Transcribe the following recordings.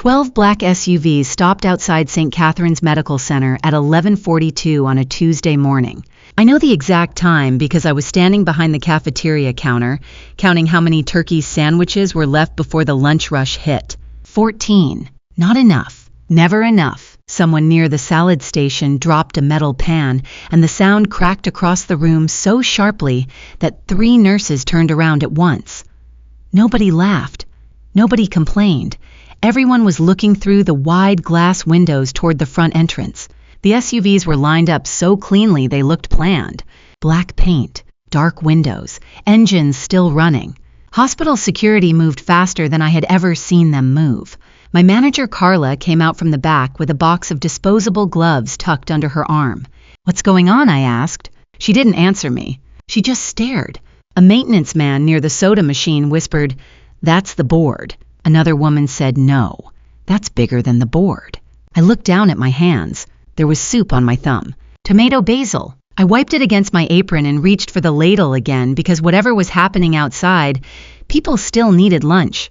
12 black SUVs stopped outside St. Catherine's Medical Center at 11:42 on a Tuesday morning. I know the exact time because I was standing behind the cafeteria counter, counting how many turkey sandwiches were left before the lunch rush hit. 14. Not enough. Never enough. Someone near the salad station dropped a metal pan, and the sound cracked across the room so sharply that 3 nurses turned around at once. Nobody laughed. Nobody complained. Everyone was looking through the wide glass windows toward the front entrance. The SUVs were lined up so cleanly they looked planned. Black paint, dark windows, engines still running. Hospital security moved faster than I had ever seen them move. My manager Carla came out from the back with a box of disposable gloves tucked under her arm. "What's going on?" I asked. She didn't answer me. She just stared. A maintenance man near the soda machine whispered, "That's the board." Another woman said, "No, that's bigger than the board." I looked down at my hands. There was soup on my thumb. Tomato basil. I wiped it against my apron and reached for the ladle again because whatever was happening outside, people still needed lunch.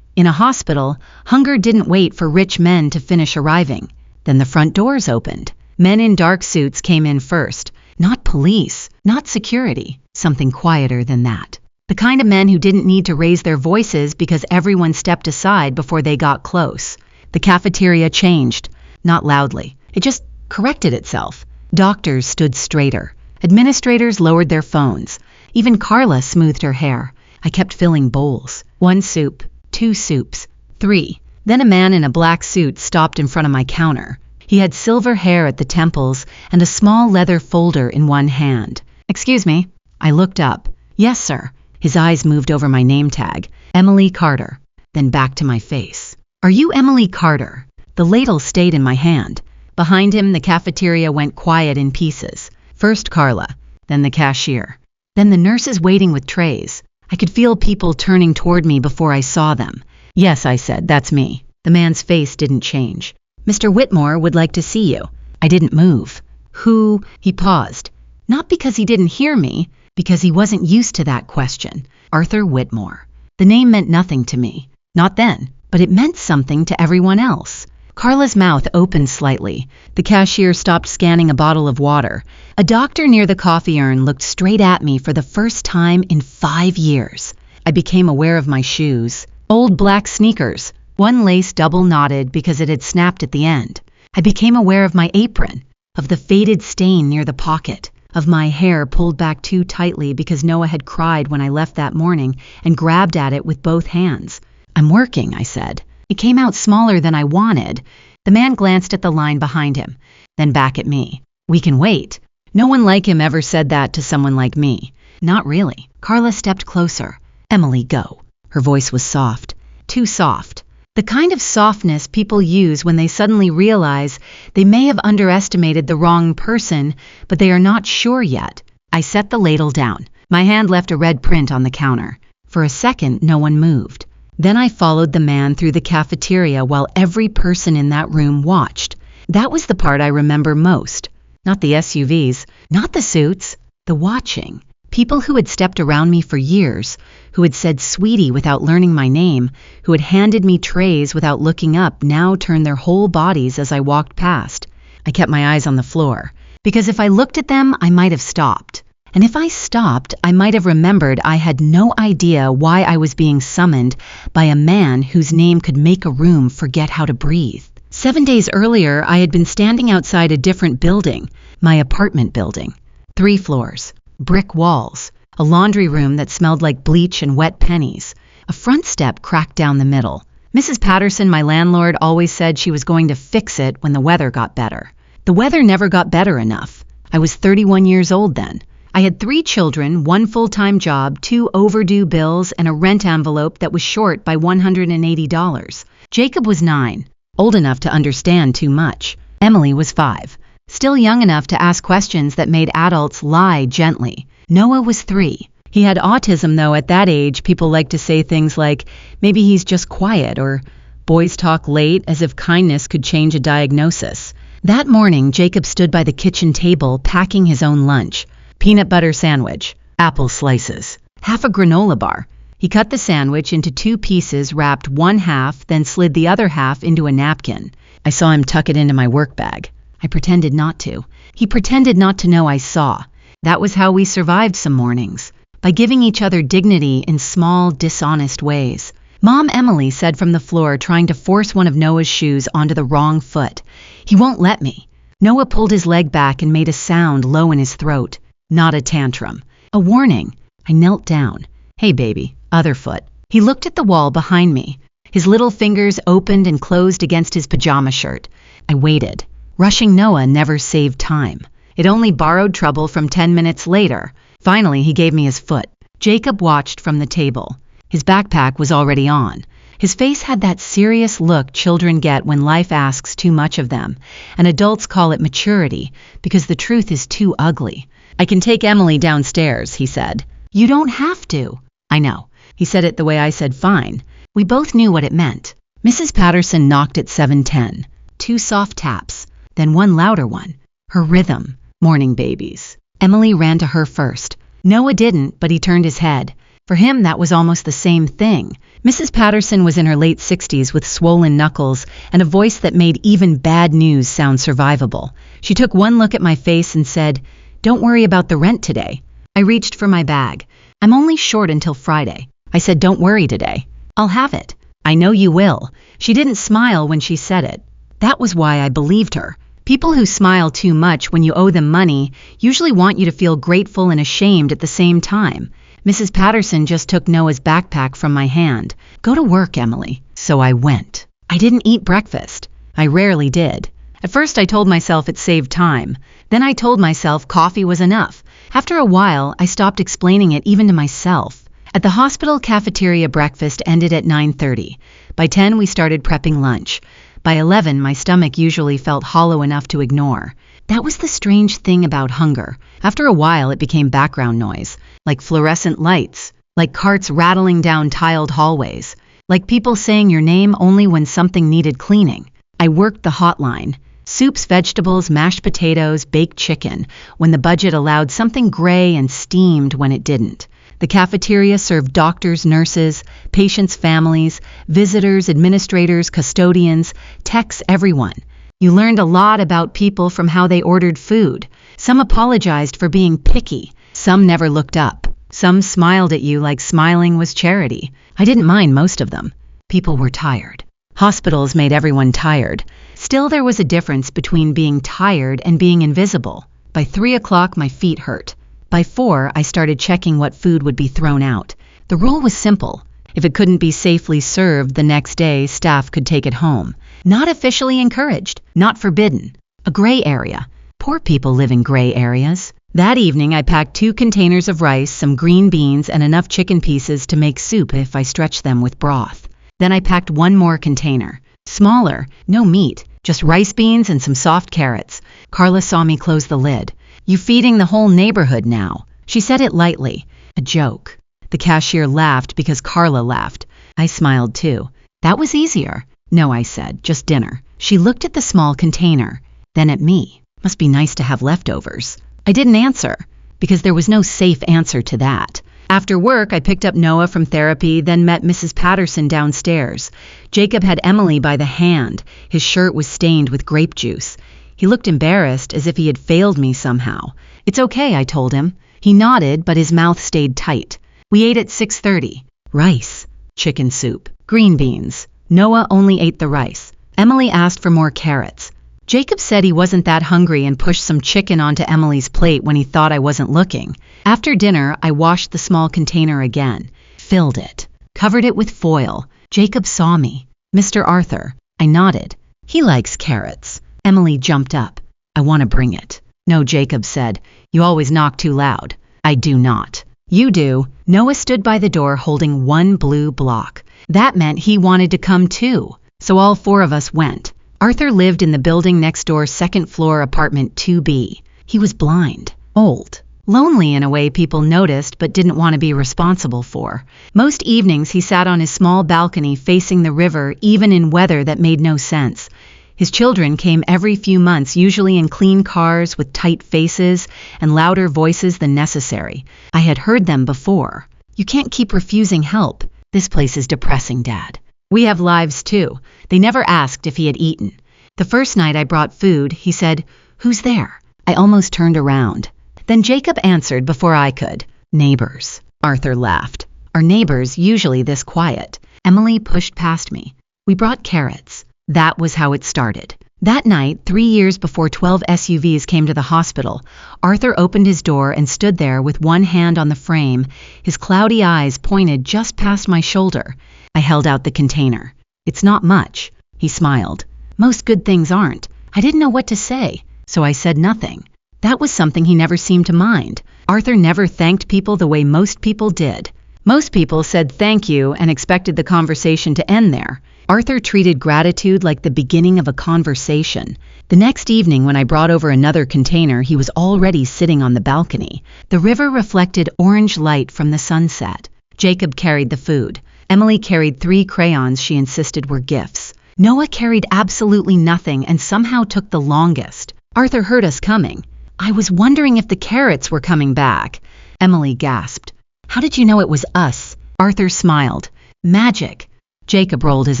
In a hospital, hunger didn't wait for rich men to finish arriving. Then the front doors opened. Men in dark suits came in first. Not police, not security, something quieter than that. The kind of men who didn't need to raise their voices because everyone stepped aside before they got close. The cafeteria changed, not loudly. It just corrected itself. Doctors stood straighter. Administrators lowered their phones. Even Carla smoothed her hair. I kept filling bowls. 1 soup, 2 soups, 3. Then a man in a black suit stopped in front of my counter. He had silver hair at the temples and a small leather folder in one hand. "Excuse me." I looked up. "Yes, sir." His eyes moved over my name tag, Emily Carter, then back to my face. "Are you Emily Carter?" The ladle stayed in my hand. Behind him, the cafeteria went quiet in pieces. First Carla, then the cashier, then the nurses waiting with trays. I could feel people turning toward me before I saw them. "Yes," I said, "that's me." The man's face didn't change. "Mr. Whitmore would like to see you." I didn't move. "Who?" He paused. Not because he didn't hear me, because he wasn't used to that question. Arthur Whitmore. The name meant nothing to me. Not then, but it meant something to everyone else. Carla's mouth opened slightly. The cashier stopped scanning a bottle of water. A doctor near the coffee urn looked straight at me for the first time in 5 years. I became aware of my shoes. Old black sneakers. One lace double knotted because it had snapped at the end. I became aware of my apron, of the faded stain near the pocket, of my hair pulled back too tightly because Noah had cried when I left that morning and grabbed at it with both hands. "I'm working," I said. It came out smaller than I wanted. The man glanced at the line behind him, then back at me. "We can wait." No one like him ever said that to someone like me. Not really. Carla stepped closer. "Emily, go." Her voice was soft. Too soft. The kind of softness people use when they suddenly realize they may have underestimated the wrong person, but they are not sure yet. I set the ladle down. My hand left a red print on the counter. For a second, no one moved. Then I followed the man through the cafeteria while every person in that room watched. That was the part I remember most. Not the SUVs, not the suits, the watching. People who had stepped around me for years, who had said "sweetie" without learning my name, who had handed me trays without looking up, now turned their whole bodies as I walked past. I kept my eyes on the floor, because if I looked at them, I might have stopped. And if I stopped, I might have remembered I had no idea why I was being summoned by a man whose name could make a room forget how to breathe. 7 days earlier, I had been standing outside a different building, my apartment building. 3 floors. Brick walls, a laundry room that smelled like bleach and wet pennies, a front step cracked down the middle. Mrs. Patterson, my landlord, always said she was going to fix it when the weather got better. The weather never got better enough. I was 31 years old then. I had 3 children, 1 full-time job, 2 overdue bills, and a rent envelope that was short by $180. Jacob was 9, old enough to understand too much. Emily was 5. Still young enough to ask questions that made adults lie gently. Noah was 3. He had autism, though at that age people like to say things like, "Maybe he's just quiet," or "boys talk late," as if kindness could change a diagnosis. That morning, Jacob stood by the kitchen table packing his own lunch. Peanut butter sandwich, apple slices, half a granola bar. He cut the sandwich into 2 pieces, wrapped one half, then slid the other half into a napkin. I saw him tuck it into my work bag. I pretended not to. He pretended not to know I saw. That was how we survived some mornings, by giving each other dignity in small, dishonest ways. Mom Emily said from the floor, trying to force one of Noah's shoes onto the wrong foot. He won't let me. Noah pulled his leg back and made a sound low in his throat. Not a tantrum. A warning. I knelt down. Hey baby, other foot. He looked at the wall behind me. His little fingers opened and closed against his pajama shirt. I waited. Rushing Noah never saved time. It only borrowed trouble from 10 minutes later. Finally, he gave me his foot. Jacob watched from the table. His backpack was already on. His face had that serious look children get when life asks too much of them, and adults call it maturity because the truth is too ugly. I can take Emily downstairs, he said. You don't have to. I know. He said it the way I said fine. We both knew what it meant. Mrs. Patterson knocked at 7:10. 2 soft taps, then one louder one. Her rhythm. Morning babies. Emily ran to her first. Noah didn't, but he turned his head. For him, that was almost the same thing. Mrs. Patterson was in her late 60s with swollen knuckles and a voice that made even bad news sound survivable. She took one look at my face and said, "Don't worry about the rent today." I reached for my bag. "I'm only short until Friday." I said, "Don't worry today. I'll have it." "I know you will." She didn't smile when she said it. That was why I believed her. People who smile too much when you owe them money usually want you to feel grateful and ashamed at the same time. Mrs. Patterson just took Noah's backpack from my hand. "Go to work, Emily." So I went. I didn't eat breakfast. I rarely did. At first I told myself it saved time. Then I told myself coffee was enough. After a while, I stopped explaining it even to myself. At the hospital cafeteria, breakfast ended at 9:30. By 10, we started prepping lunch. By 11, my stomach usually felt hollow enough to ignore. That was the strange thing about hunger. After a while, it became background noise, like fluorescent lights, like carts rattling down tiled hallways, like people saying your name only when something needed cleaning. I worked the hotline. Soups, vegetables, mashed potatoes, baked chicken, when the budget allowed something gray, and steamed when it didn't. The cafeteria served doctors, nurses, patients' families, visitors, administrators, custodians, techs, everyone. You learned a lot about people from how they ordered food. Some apologized for being picky. Some never looked up. Some smiled at you like smiling was charity. I didn't mind most of them. People were tired. Hospitals made everyone tired. Still, there was a difference between being tired and being invisible. By 3 o'clock, my feet hurt. By 4, I started checking what food would be thrown out. The rule was simple. If it couldn't be safely served the next day, staff could take it home. Not officially encouraged, not forbidden. A gray area. Poor people live in gray areas. That evening, I packed 2 containers of rice, some green beans, and enough chicken pieces to make soup if I stretched them with broth. Then I packed 1 more container. Smaller, no meat, just rice beans and some soft carrots. Carla saw me close the lid. "You feeding the whole neighborhood now." She said it lightly, a joke. The cashier laughed because Carla laughed. I smiled too. That was easier. "No," I said, "just dinner." She looked at the small container, then at me. Must be nice to have leftovers. I didn't answer, because there was no safe answer to that. After work, I picked up Noah from therapy, then met Mrs. Patterson downstairs. Jacob had Emily by the hand. His shirt was stained with grape juice. He looked embarrassed, as if he had failed me somehow. "It's okay," I told him. He nodded, but his mouth stayed tight. We ate at 6:30. Rice, chicken soup, green beans. Noah only ate the rice. Emily asked for more carrots. Jacob said he wasn't that hungry and pushed some chicken onto Emily's plate when he thought I wasn't looking. After dinner, I washed the small container again, filled it, covered it with foil. Jacob saw me. "Mr. Arthur." I nodded. "He likes carrots." Emily jumped up. "I want to bring it." "No," Jacob said. "You always knock too loud." "I do not." "You do." Noah stood by the door holding 1 blue block. That meant he wanted to come too. So all 4 of us went. Arthur lived in the building next door, 2nd floor, apartment 2B. He was blind, old, lonely in a way people noticed but didn't want to be responsible for. Most evenings he sat on his small balcony facing the river, even in weather that made no sense. His children came every few months, usually in clean cars with tight faces and louder voices than necessary. I had heard them before. You can't keep refusing help. This place is depressing, Dad. We have lives too. They never asked if he had eaten. The first night I brought food, he said, "Who's there?" I almost turned around. Then Jacob answered before I could. "Neighbors." Arthur laughed. "Are neighbors usually this quiet?" Emily pushed past me. "We brought carrots." That was how it started. That night, 3 years before 12 SUVs came to the hospital, Arthur opened his door and stood there with one hand on the frame, his cloudy eyes pointed just past my shoulder. I held out the container. "It's not much." He smiled. "Most good things aren't." I didn't know what to say, so I said nothing. That was something he never seemed to mind. Arthur never thanked people the way most people did. Most people said thank you and expected the conversation to end there. Arthur treated gratitude like the beginning of a conversation. The next evening when I brought over another container, he was already sitting on the balcony. The river reflected orange light from the sunset. Jacob carried the food. Emily carried 3 crayons she insisted were gifts. Noah carried absolutely nothing and somehow took the longest. Arthur heard us coming. "I was wondering if the carrots were coming back." Emily gasped. "How did you know it was us?" Arthur smiled. "Magic." Jacob rolled his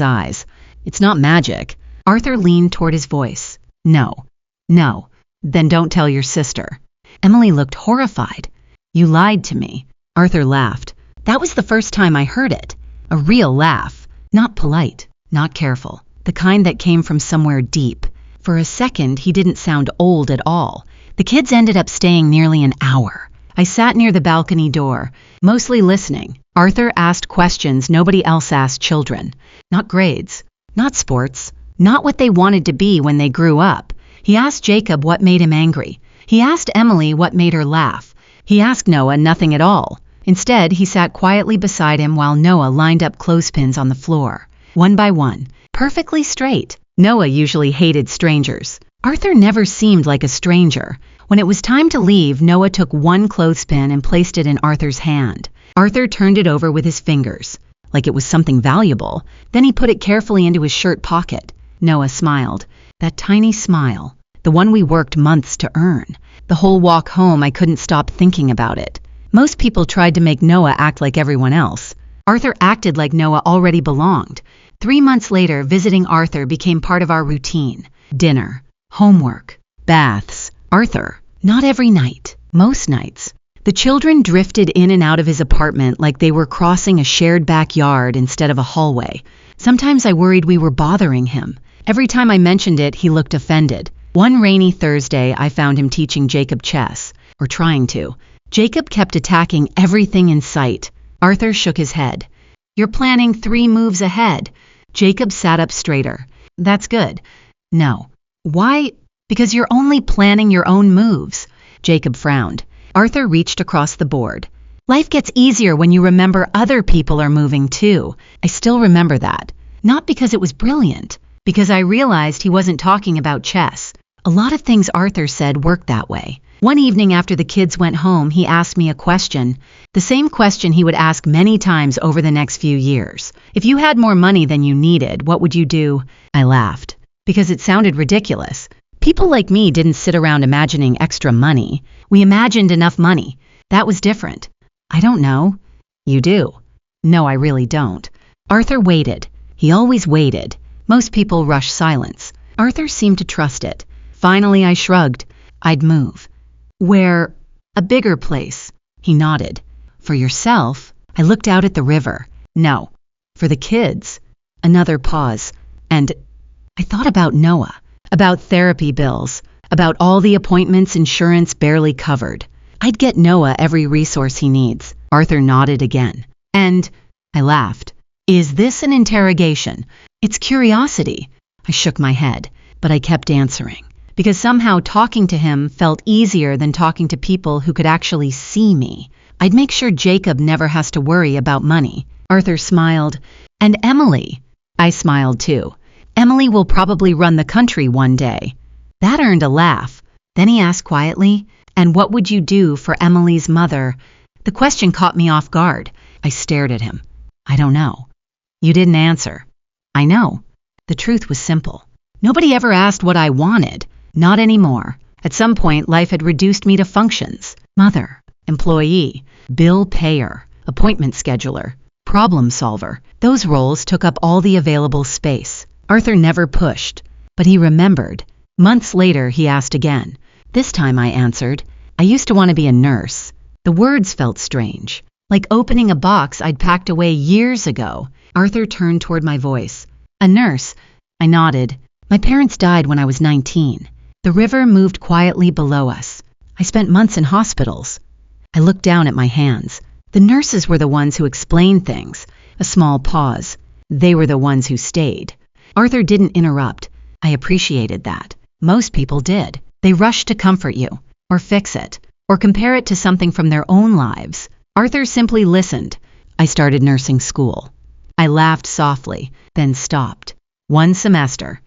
eyes. "It's not magic." Arthur leaned toward his voice. No. Then don't tell your sister." Emily looked horrified. "You lied to me." Arthur laughed. That was the first time I heard it. A real laugh. Not polite, not careful. The kind that came from somewhere deep. For a second, he didn't sound old at all. The kids ended up staying nearly an hour. I sat near the balcony door, mostly listening. Arthur asked questions nobody else asked children. Not grades, not sports, not what they wanted to be when they grew up. He asked Jacob what made him angry. He asked Emily what made her laugh. He asked Noah nothing at all. Instead, he sat quietly beside him while Noah lined up clothespins on the floor, one by one, perfectly straight. Noah usually hated strangers. Arthur never seemed like a stranger. When it was time to leave, Noah took one clothespin and placed it in Arthur's hand. Arthur turned it over with his fingers, like it was something valuable. Then he put it carefully into his shirt pocket. Noah smiled. That tiny smile, the one we worked months to earn. The whole walk home, I couldn't stop thinking about it. Most people tried to make Noah act like everyone else. Arthur acted like Noah already belonged. 3 months later, visiting Arthur became part of our routine. Dinner, homework, baths. Arthur, not every night, most nights. The children drifted in and out of his apartment like they were crossing a shared backyard instead of a hallway. Sometimes I worried we were bothering him. Every time I mentioned it, he looked offended. One rainy Thursday, I found him teaching Jacob chess, or trying to. Jacob kept attacking everything in sight. Arthur shook his head. "You're planning 3 moves ahead." Jacob sat up straighter. "That's good." "No." "Why?" "Because you're only planning your own moves." Jacob frowned. Arthur reached across the board. "Life gets easier when you remember other people are moving too." I still remember that. Not because it was brilliant, because I realized he wasn't talking about chess. A lot of things Arthur said worked that way. One evening after the kids went home, he asked me a question, the same question he would ask many times over the next few years. "If you had more money than you needed, what would you do?" I laughed, because it sounded ridiculous. People like me didn't sit around imagining extra money. We imagined enough money. That was different. "I don't know." "You do." "No, I really don't." Arthur waited. He always waited. Most people rush silence. Arthur seemed to trust it. Finally, I shrugged. "I'd move." "Where?" "A bigger place." He nodded. "For yourself?" I looked out at the river. "No." "For the kids?" Another pause. "And..." I thought about Noah. About therapy bills, about all the appointments insurance barely covered. I'd get Noah every resource he needs. Arthur nodded again. "And..." I laughed. "Is this an interrogation?" "It's curiosity." I shook my head, but I kept answering, because somehow talking to him felt easier than talking to people who could actually see me. I'd make sure Jacob never has to worry about money. Arthur smiled. "And Emily?" I smiled too. "Emily will probably run the country one day." That earned a laugh. Then he asked quietly, "And what would you do for Emily's mother?" The question caught me off guard. I stared at him. "I don't know." "You didn't answer." "I know." The truth was simple. Nobody ever asked what I wanted. Not anymore. At some point, life had reduced me to functions. Mother, employee, bill payer, appointment scheduler, problem solver. Those roles took up all the available space. Arthur never pushed, but he remembered. Months later, he asked again. This time I answered, I used to want to be a nurse. The words felt strange, like opening a box I'd packed away years ago. Arthur turned toward my voice. A nurse. I nodded. My parents died when I was 19. The river moved quietly below us. I spent months in hospitals. I looked down at my hands. The nurses were the ones who explained things. A small pause. They were the ones who stayed. Arthur didn't interrupt. I appreciated that. Most people did. They rushed to comfort you, or fix it, or compare it to something from their own lives. Arthur simply listened. I started nursing school. I laughed softly, then stopped. 1 semester.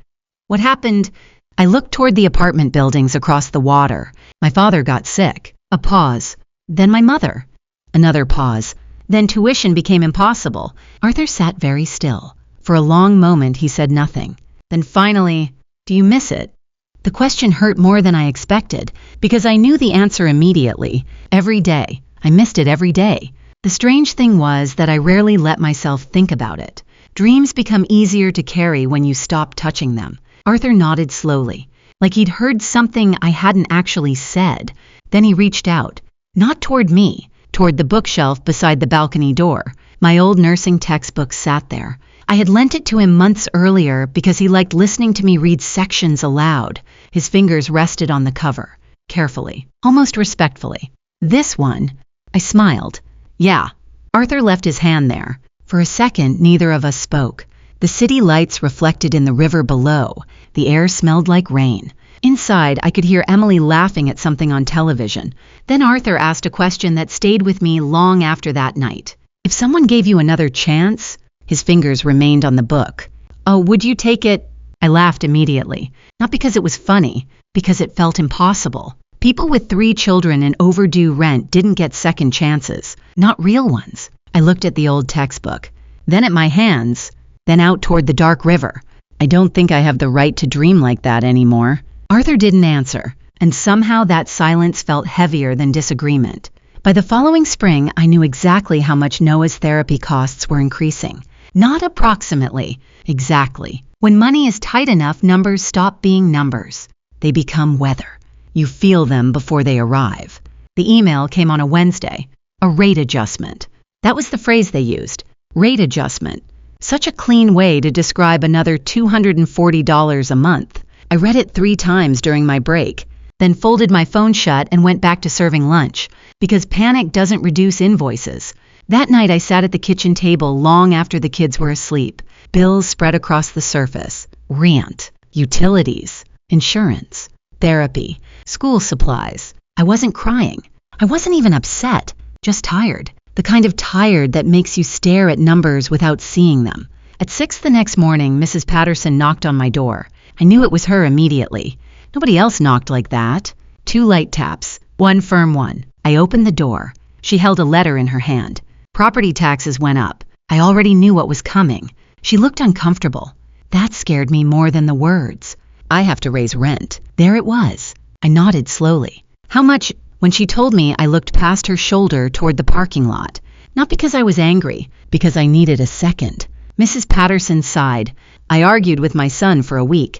What happened? I looked toward the apartment buildings across the water. My father got sick. A pause. Then my mother. Another pause. Then tuition became impossible. Arthur sat very still. For a long moment he said nothing. Then finally, do you miss it? The question hurt more than I expected, because I knew the answer immediately. Every day. I missed it every day. The strange thing was that I rarely let myself think about it. Dreams become easier to carry when you stop touching them. Arthur nodded slowly, like he'd heard something I hadn't actually said. Then he reached out, not toward me, toward the bookshelf beside the balcony door. My old nursing textbook sat there. I had lent it to him months earlier because he liked listening to me read sections aloud. His fingers rested on the cover, carefully, almost respectfully. This one, I smiled. Yeah. Arthur left his hand there. For a second, neither of us spoke. The city lights reflected in the river below. The air smelled like rain. Inside, I could hear Emily laughing at something on television. Then Arthur asked a question that stayed with me long after that night. If someone gave you another chance? His fingers remained on the book. Oh, would you take it? I laughed immediately. Not because it was funny, because it felt impossible. People with 3 children and overdue rent didn't get second chances. Not real ones. I looked at the old textbook, then at my hands, then out toward the dark river. I don't think I have the right to dream like that anymore. Arthur didn't answer, and somehow that silence felt heavier than disagreement. By the following spring, I knew exactly how much Noah's therapy costs were increasing. Not approximately, exactly. When money is tight enough, numbers stop being numbers. They become weather. You feel them before they arrive. The email came on a Wednesday. A rate adjustment. That was the phrase they used. Rate adjustment. Such a clean way to describe another $240 a month. I read it 3 times during my break, then folded my phone shut and went back to serving lunch, because panic doesn't reduce invoices. That night I sat at the kitchen table long after the kids were asleep. Bills spread across the surface. Rent, utilities, insurance, therapy, school supplies. I wasn't crying. I wasn't even upset, just tired. The kind of tired that makes you stare at numbers without seeing them. At 6 the next morning, Mrs. Patterson knocked on my door. I knew it was her immediately. Nobody else knocked like that. 2 light taps, 1 firm one. I opened the door. She held a letter in her hand. Property taxes went up. I already knew what was coming. She looked uncomfortable. That scared me more than the words. I have to raise rent. There it was. I nodded slowly. How much? When she told me, I looked past her shoulder toward the parking lot. Not because I was angry, because I needed a second. Mrs. Patterson sighed. I argued with my son for a week.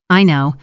I know.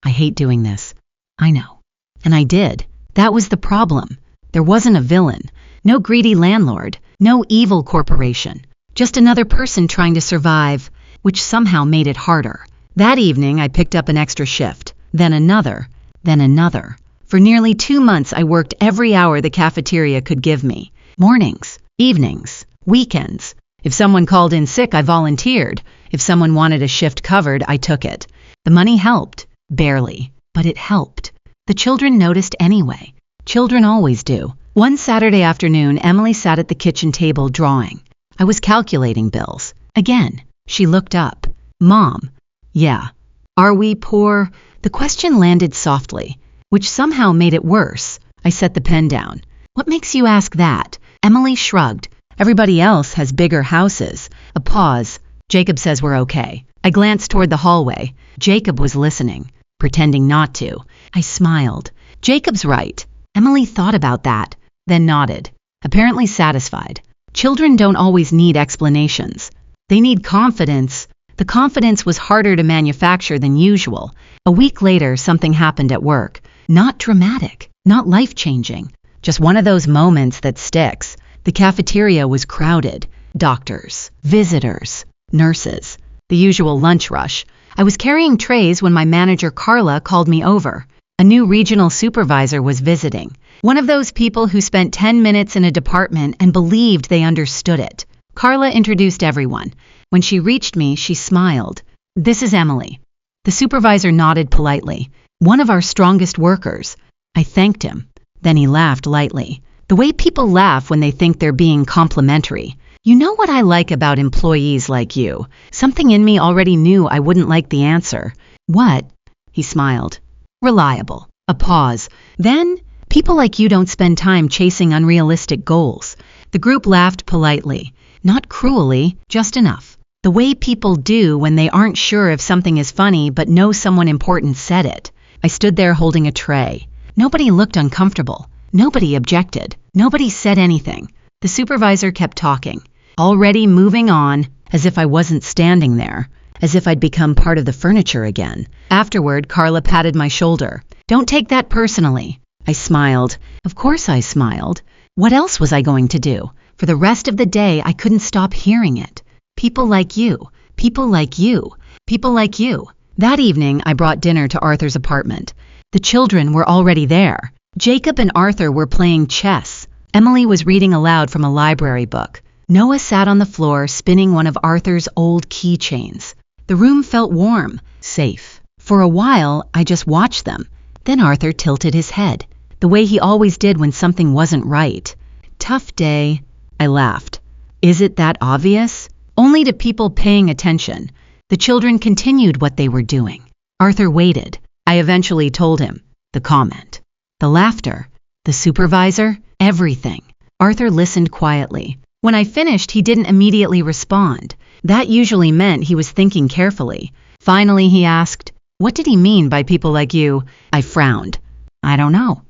I hate doing this. I know. And I did. That was the problem. There wasn't a villain. No greedy landlord. No evil corporation. Just another person trying to survive, which somehow made it harder. That evening, I picked up an extra shift. Then another. Then another. For nearly 2 months, I worked every hour the cafeteria could give me. Mornings, evenings, weekends. If someone called in sick, I volunteered. If someone wanted a shift covered, I took it. The money helped. Barely. But it helped. The children noticed anyway. Children always do. One Saturday afternoon, Emily sat at the kitchen table drawing. I was calculating bills. Again, she looked up. Mom. Yeah. Are we poor? The question landed softly, which somehow made it worse. I set the pen down. What makes you ask that? Emily shrugged. Everybody else has bigger houses. A pause. Jacob says we're okay. I glanced toward the hallway. Jacob was listening, pretending not to. I smiled. Jacob's right. Emily thought about that, then nodded, apparently satisfied. Children don't always need explanations. They need confidence. The confidence was harder to manufacture than usual. A week later, something happened at work. Not dramatic, not life-changing, just one of those moments that sticks. The cafeteria was crowded. Doctors, visitors, nurses, the usual lunch rush. I was carrying trays when my manager Carla called me over. A new regional supervisor was visiting. One of those people who spent 10 minutes in a department and believed they understood it. Carla introduced everyone. When she reached me, she smiled. "This is Emily." The supervisor nodded politely. "One of our strongest workers." I thanked him. Then he laughed lightly. The way people laugh when they think they're being complimentary. "You know what I like about employees like you?" Something in me already knew I wouldn't like the answer. "What?" He smiled. "Reliable." A pause. Then, "People like you don't spend time chasing unrealistic goals." The group laughed politely. Not cruelly, just enough. The way people do when they aren't sure if something is funny but know someone important said it. I stood there holding a tray. Nobody looked uncomfortable. Nobody objected. Nobody said anything. The supervisor kept talking. Already moving on, as if I wasn't standing there, as if I'd become part of the furniture again. Afterward, Carla patted my shoulder. "Don't take that personally." I smiled. Of course I smiled. What else was I going to do? For the rest of the day, I couldn't stop hearing it. People like you. People like you. People like you. That evening, I brought dinner to Arthur's apartment. The children were already there. Jacob and Arthur were playing chess. Emily was reading aloud from a library book. Noah sat on the floor spinning one of Arthur's old keychains. The room felt warm, safe. For a while, I just watched them. Then Arthur tilted his head, the way he always did when something wasn't right. "Tough day," I laughed. "Is it that obvious?" Only to people paying attention. The children continued what they were doing. Arthur waited. I eventually told him. The comment. The laughter. The supervisor. Everything. Arthur listened quietly. When I finished, he didn't immediately respond. That usually meant he was thinking carefully. Finally, he asked, "What did he mean by people like you?" I frowned. "I don't know."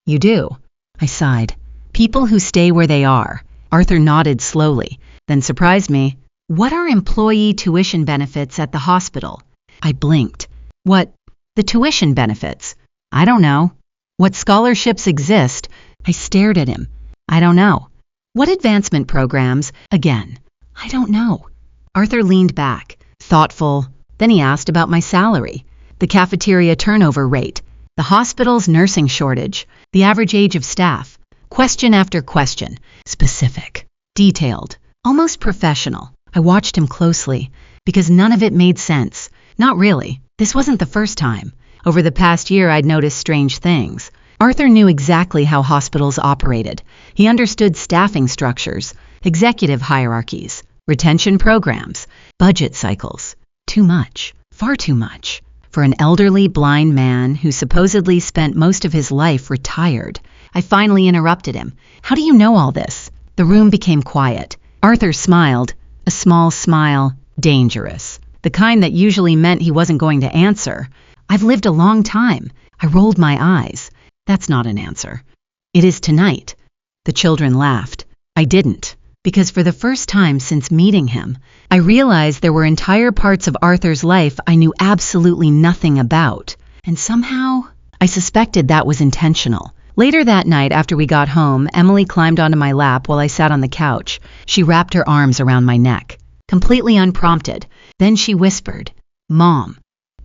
"You do." I sighed. "People who stay where they are." Arthur nodded slowly, then surprised me. "What are employee tuition benefits at the hospital?" I blinked. "What? The tuition benefits?" "I don't know." "What scholarships exist?" I stared at him. "I don't know." "What advancement programs?" Again. "I don't know." Arthur leaned back, thoughtful. Then he asked about my salary, the cafeteria turnover rate, the hospital's nursing shortage, the average age of staff. Question after question, specific, detailed, almost professional. I watched him closely, because none of it made sense. Not really. This wasn't the first time. Over the past year, I'd noticed strange things. Arthur knew exactly how hospitals operated. He understood staffing structures, executive hierarchies, retention programs, budget cycles. Too much. Far too much. For an elderly blind man who supposedly spent most of his life retired. I finally interrupted him. "How do you know all this?" The room became quiet. Arthur smiled. A small smile. Dangerous. The kind that usually meant he wasn't going to answer. "I've lived a long time." I rolled my eyes. "That's not an answer." "It is tonight." The children laughed. I didn't. Because for the first time since meeting him, I realized there were entire parts of Arthur's life I knew absolutely nothing about. And somehow, I suspected that was intentional. Later that night, after we got home, Emily climbed onto my lap while I sat on the couch. She wrapped her arms around my neck, completely unprompted. Then she whispered, "Mom."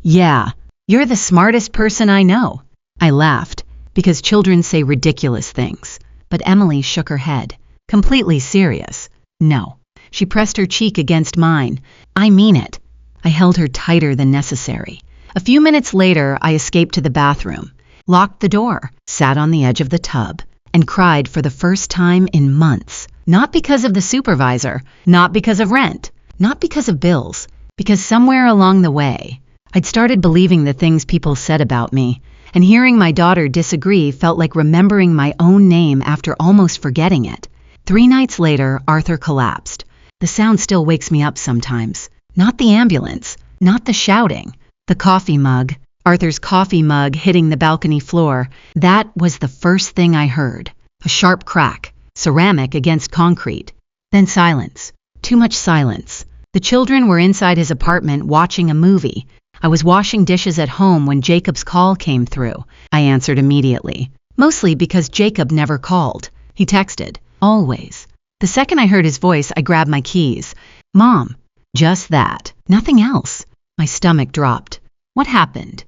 "Yeah, you're the smartest person I know." I laughed, because children say ridiculous things. But Emily shook her head, completely serious. "No." She pressed her cheek against mine. "I mean it." I held her tighter than necessary. A few minutes later, I escaped to the bathroom, locked the door, sat on the edge of the tub, and cried for the first time in months. Not because of the supervisor, not because of rent, not because of bills, because somewhere along the way, I'd started believing the things people said about me, and hearing my daughter disagree felt like remembering my own name after almost forgetting it. 3 nights later, Arthur collapsed. The sound still wakes me up sometimes. Not the ambulance, not the shouting, the coffee mug, Arthur's coffee mug hitting the balcony floor. That was the first thing I heard. A sharp crack, ceramic against concrete. Then silence. Too much silence. The children were inside his apartment watching a movie. I was washing dishes at home when Jacob's call came through. I answered immediately. Mostly because Jacob never called. He texted. Always. The second I heard his voice, I grabbed my keys. Mom. Just that. Nothing else. My stomach dropped. What happened?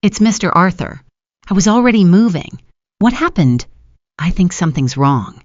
It's Mr. Arthur. I was already moving. What happened? I think something's wrong.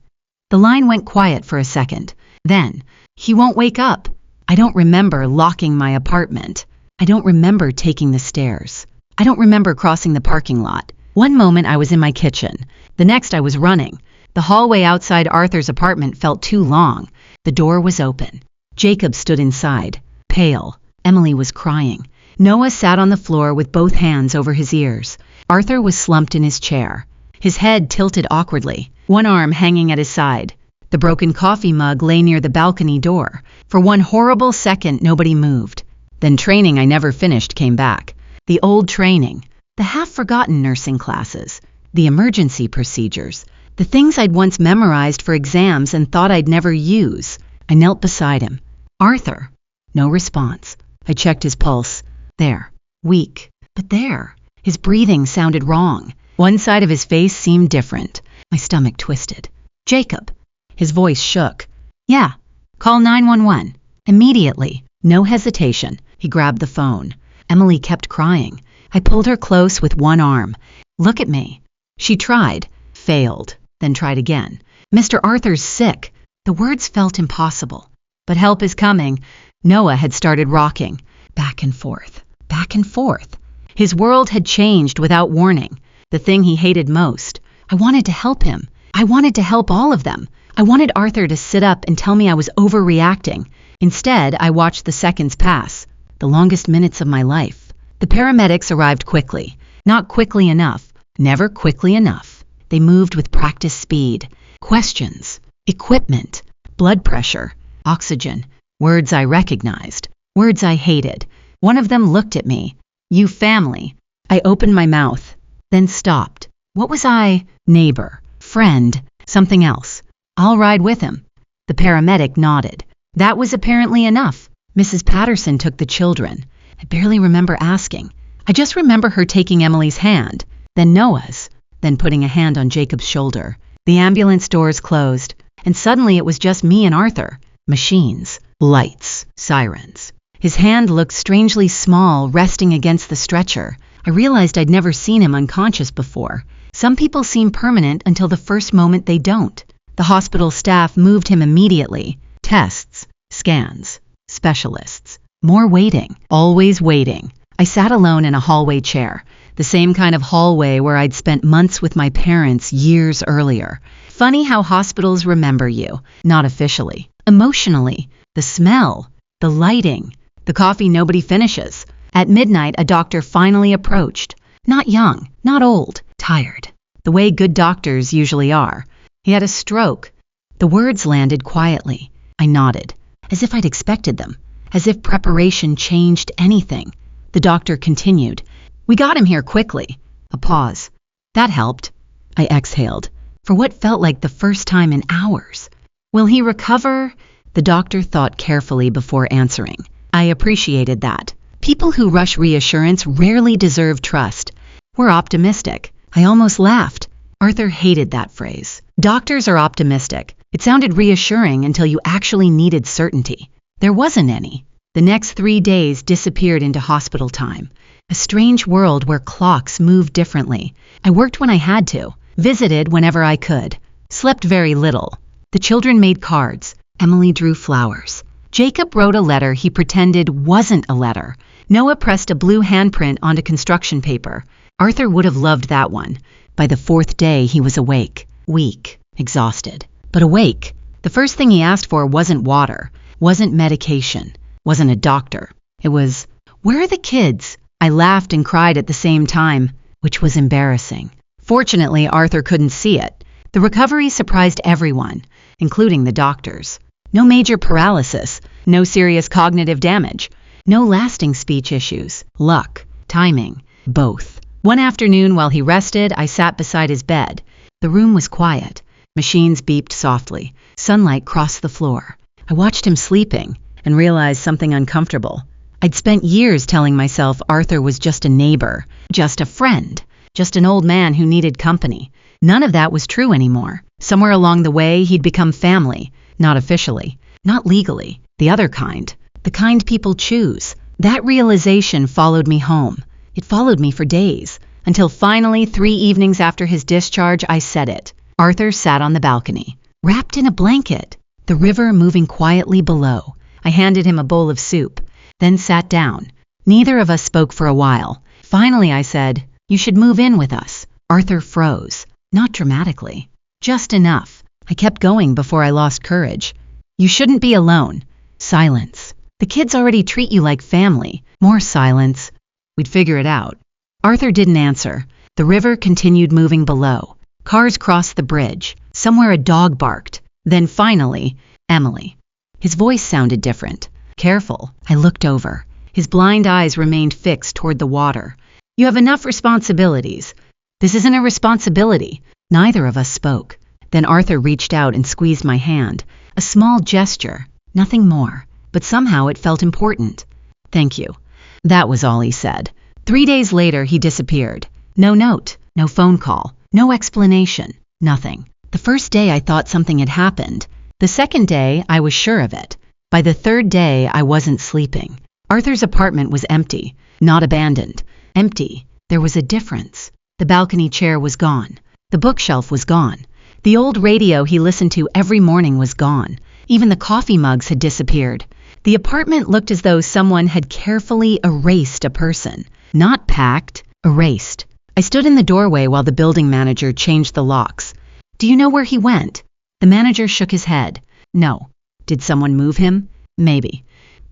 The line went quiet for a second. Then, he won't wake up. I don't remember locking my apartment. I don't remember taking the stairs. I don't remember crossing the parking lot. One moment I was in my kitchen. The next I was running. The hallway outside Arthur's apartment felt too long. The door was open. Jacob stood inside, pale. Emily was crying. Noah sat on the floor with both hands over his ears. Arthur was slumped in his chair, his head tilted awkwardly, one arm hanging at his side. The broken coffee mug lay near the balcony door. For one horrible second, nobody moved. Then training I never finished came back. The old training, the half-forgotten nursing classes, the emergency procedures, the things I'd once memorized for exams and thought I'd never use. I knelt beside him. Arthur. No response. I checked his pulse. There. Weak. But there. His breathing sounded wrong. One side of his face seemed different. My stomach twisted. Jacob. His voice shook. Yeah. Call 911. Immediately. No hesitation. He grabbed the phone. Emily kept crying. I pulled her close with one arm. Look at me. She tried. Failed. Then tried again. Mr. Arthur's sick. The words felt impossible. But help is coming. Noah had started rocking. Back and forth. Back and forth. His world had changed without warning. The thing he hated most. I wanted to help him. I wanted to help all of them. I wanted Arthur to sit up and tell me I was overreacting. Instead, I watched the seconds pass. The longest minutes of my life. The paramedics arrived quickly. Not quickly enough. Never quickly enough. They moved with practice speed. Questions. Equipment. Blood pressure. Oxygen. Words I recognized. Words I hated. One of them looked at me. You family. I opened my mouth. Then stopped. What was I? Neighbor. Friend. Something else. I'll ride with him. The paramedic nodded. That was apparently enough. Mrs. Patterson took the children. I barely remember asking. I just remember her taking Emily's hand, then Noah's, then putting a hand on Jacob's shoulder. The ambulance doors closed, and suddenly it was just me and Arthur. Machines, lights, sirens. His hand looked strangely small, resting against the stretcher. I realized I'd never seen him unconscious before. Some people seem permanent until the first moment they don't. The hospital staff moved him immediately. Tests, scans, specialists. More waiting, always waiting. I sat alone in a hallway chair, the same kind of hallway where I'd spent months with my parents years earlier. Funny how hospitals remember you, not officially. Emotionally, the smell, the lighting, the coffee nobody finishes. At midnight, a doctor finally approached. Not young, not old, tired. The way good doctors usually are. He had a stroke. The words landed quietly. I nodded, as if I'd expected them, as if preparation changed anything. The doctor continued. We got him here quickly. A pause. That helped. I exhaled, for what felt like the first time in hours. Will he recover? The doctor thought carefully before answering. I appreciated that. People who rush reassurance rarely deserve trust. We're optimistic. I almost laughed. Arthur hated that phrase. Doctors are optimistic. It sounded reassuring until you actually needed certainty. There wasn't any. The next 3 days disappeared into hospital time. A strange world where clocks moved differently. I worked when I had to, visited whenever I could, slept very little. The children made cards. Emily drew flowers. Jacob wrote a letter he pretended wasn't a letter. Noah pressed a blue handprint onto construction paper. Arthur would have loved that one. By the 4th day, he was awake, weak, exhausted. But awake. The first thing he asked for wasn't water, wasn't medication, wasn't a doctor. It was, where are the kids? I laughed and cried at the same time, which was embarrassing. Fortunately, Arthur couldn't see it. The recovery surprised everyone, including the doctors. No major paralysis, no serious cognitive damage, no lasting speech issues. Luck, timing, both. One afternoon while he rested, I sat beside his bed. The room was quiet. Machines beeped softly. Sunlight crossed the floor. I watched him sleeping and realized something uncomfortable. I'd spent years telling myself Arthur was just a neighbor, just a friend, just an old man who needed company. None of that was true anymore. Somewhere along the way, he'd become family, not officially, not legally, the other kind, the kind people choose. That realization followed me home. It followed me for days, until finally 3 evenings after his discharge, I said it. Arthur sat on the balcony, wrapped in a blanket, the river moving quietly below. I handed him a bowl of soup, then sat down. Neither of us spoke for a while. Finally, I said, "You should move in with us." Arthur froze, not dramatically, just enough. I kept going before I lost courage. "You shouldn't be alone." Silence. "The kids already treat you like family." More silence. "We'd figure it out." Arthur didn't answer. The river continued moving below. Cars crossed the bridge. Somewhere a dog barked. Then finally, Emily. His voice sounded different. Careful. I looked over. His blind eyes remained fixed toward the water. "You have enough responsibilities." "This isn't a responsibility." Neither of us spoke. Then Arthur reached out and squeezed my hand. A small gesture, nothing more, but somehow it felt important. "Thank you." That was all he said. 3 days later, he disappeared. No note, no phone call, no explanation, nothing. The first day I thought something had happened. The second day, I was sure of it. By the third day, I wasn't sleeping. Arthur's apartment was empty, not abandoned. Empty. There was a difference. The balcony chair was gone. The bookshelf was gone. The old radio he listened to every morning was gone. Even the coffee mugs had disappeared. The apartment looked as though someone had carefully erased a person. Not packed, erased. I stood in the doorway while the building manager changed the locks. "Do you know where he went?" The manager shook his head. "No." "Did someone move him?" "Maybe."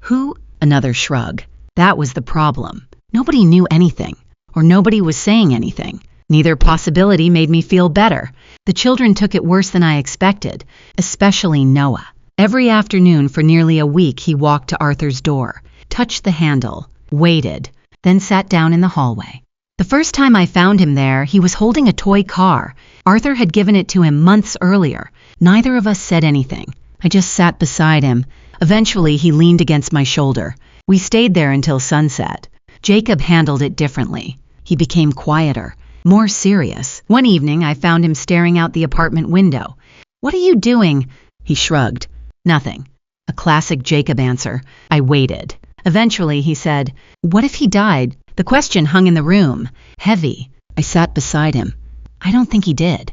"Who?" Another shrug. That was the problem. Nobody knew anything, or nobody was saying anything. Neither possibility made me feel better. The children took it worse than I expected, especially Noah. Every afternoon for nearly a week he walked to Arthur's door, touched the handle, waited, then sat down in the hallway. The first time I found him there, he was holding a toy car. Arthur had given it to him months earlier. Neither of us said anything. I just sat beside him. Eventually, he leaned against my shoulder. We stayed there until sunset. Jacob handled it differently. He became quieter, more serious. One evening, I found him staring out the apartment window. "What are you doing?" He shrugged. "Nothing." A classic Jacob answer. I waited. Eventually, he said, "What if he died?" The question hung in the room, heavy. I sat beside him. "I don't think he did."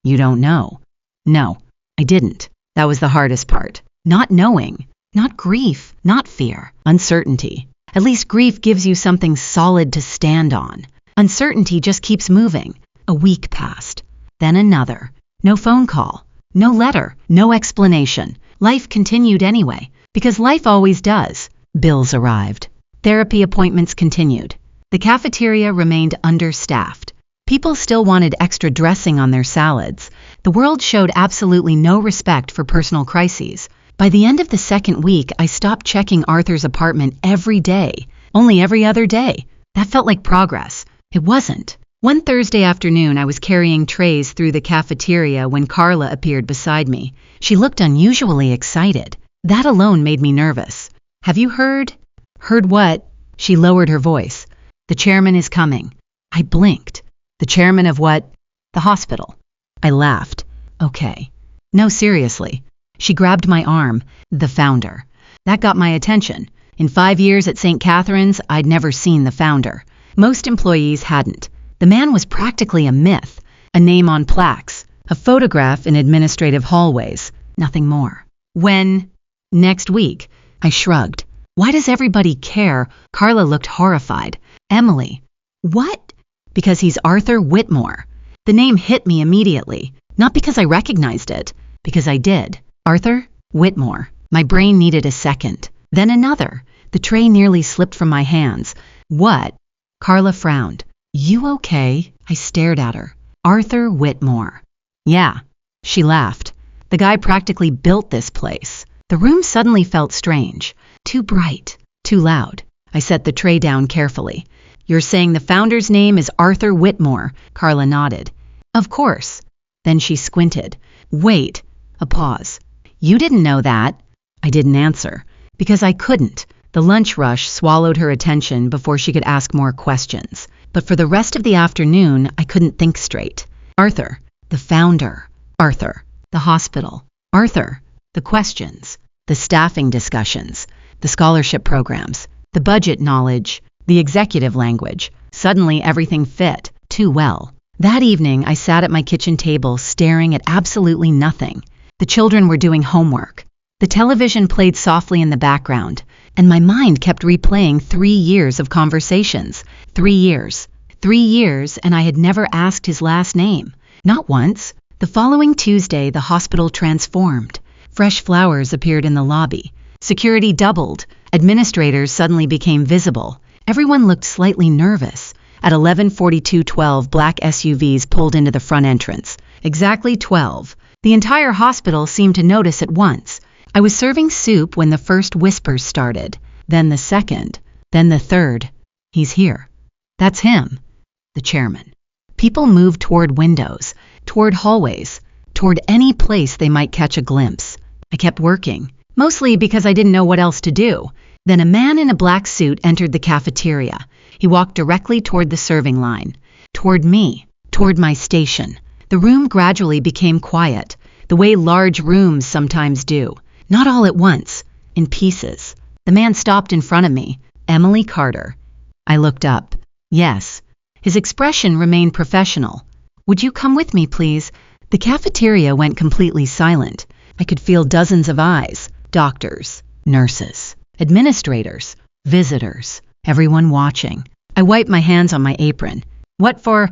"You don't know?" "No, I didn't." That was the hardest part. Not knowing. Not grief, not fear. Uncertainty. At least grief gives you something solid to stand on. Uncertainty just keeps moving. A week passed. Then another. No phone call. No letter. No explanation. Life continued anyway, because life always does. Bills arrived. Therapy appointments continued. The cafeteria remained understaffed. People still wanted extra dressing on their salads. The world showed absolutely no respect for personal crises. By the end of the second week, I stopped checking Arthur's apartment every day, only every other day. That felt like progress. It wasn't. One Thursday afternoon, I was carrying trays through the cafeteria when Carla appeared beside me. She looked unusually excited. That alone made me nervous. "Have you heard?" "Heard what?" She lowered her voice. "The chairman is coming." I blinked. "The chairman of what?" "The hospital." I laughed. "Okay." "No, seriously." She grabbed my arm. "The founder." That got my attention. In 5 years at St. Catherine's, I'd never seen the founder. Most employees hadn't. The man was practically a myth, a name on plaques, a photograph in administrative hallways, nothing more. "When?" "Next week." I shrugged. "Why does everybody care?" Carla looked horrified. "Emily." "What?" "Because he's Arthur Whitmore." The name hit me immediately. Not because I recognized it, because I did. Arthur Whitmore. My brain needed a second. Then another. The tray nearly slipped from my hands. "What?" Carla frowned. "You okay?" I stared at her. "Arthur Whitmore." "Yeah." She laughed. "The guy practically built this place." The room suddenly felt strange. Too bright. Too loud. I set the tray down carefully. "You're saying the founder's name is Arthur Whitmore?" Carla nodded. "Of course." Then she squinted. "Wait." A pause. "You didn't know that." I didn't answer, because I couldn't. The lunch rush swallowed her attention before she could ask more questions. But for the rest of the afternoon, I couldn't think straight. Arthur, the founder. Arthur, the hospital. Arthur, the questions. The staffing discussions. The scholarship programs. The budget knowledge. The executive language. Suddenly everything fit too well. That evening, I sat at my kitchen table staring at absolutely nothing. The children were doing homework. The television played softly in the background, and my mind kept replaying 3 years of conversations. 3 years. 3 years, and I had never asked his last name. Not once. The following Tuesday, the hospital transformed. Fresh flowers appeared in the lobby. Security doubled. Administrators suddenly became visible. Everyone looked slightly nervous. At 11:42:12, black SUVs pulled into the front entrance. Exactly 12. The entire hospital seemed to notice at once. I was serving soup when the first whispers started, then the second, then the third. He's here. That's him. The chairman. People moved toward windows, toward hallways, toward any place they might catch a glimpse. I kept working, mostly because I didn't know what else to do. Then a man in a black suit entered the cafeteria. He walked directly toward the serving line, toward me, toward my station. The room gradually became quiet, the way large rooms sometimes do. Not all at once, in pieces. The man stopped in front of me. Emily Carter. I looked up. Yes. His expression remained professional. Would you come with me, please? The cafeteria went completely silent. I could feel dozens of eyes. Doctors, nurses, administrators, visitors, everyone watching. I wiped my hands on my apron. What for?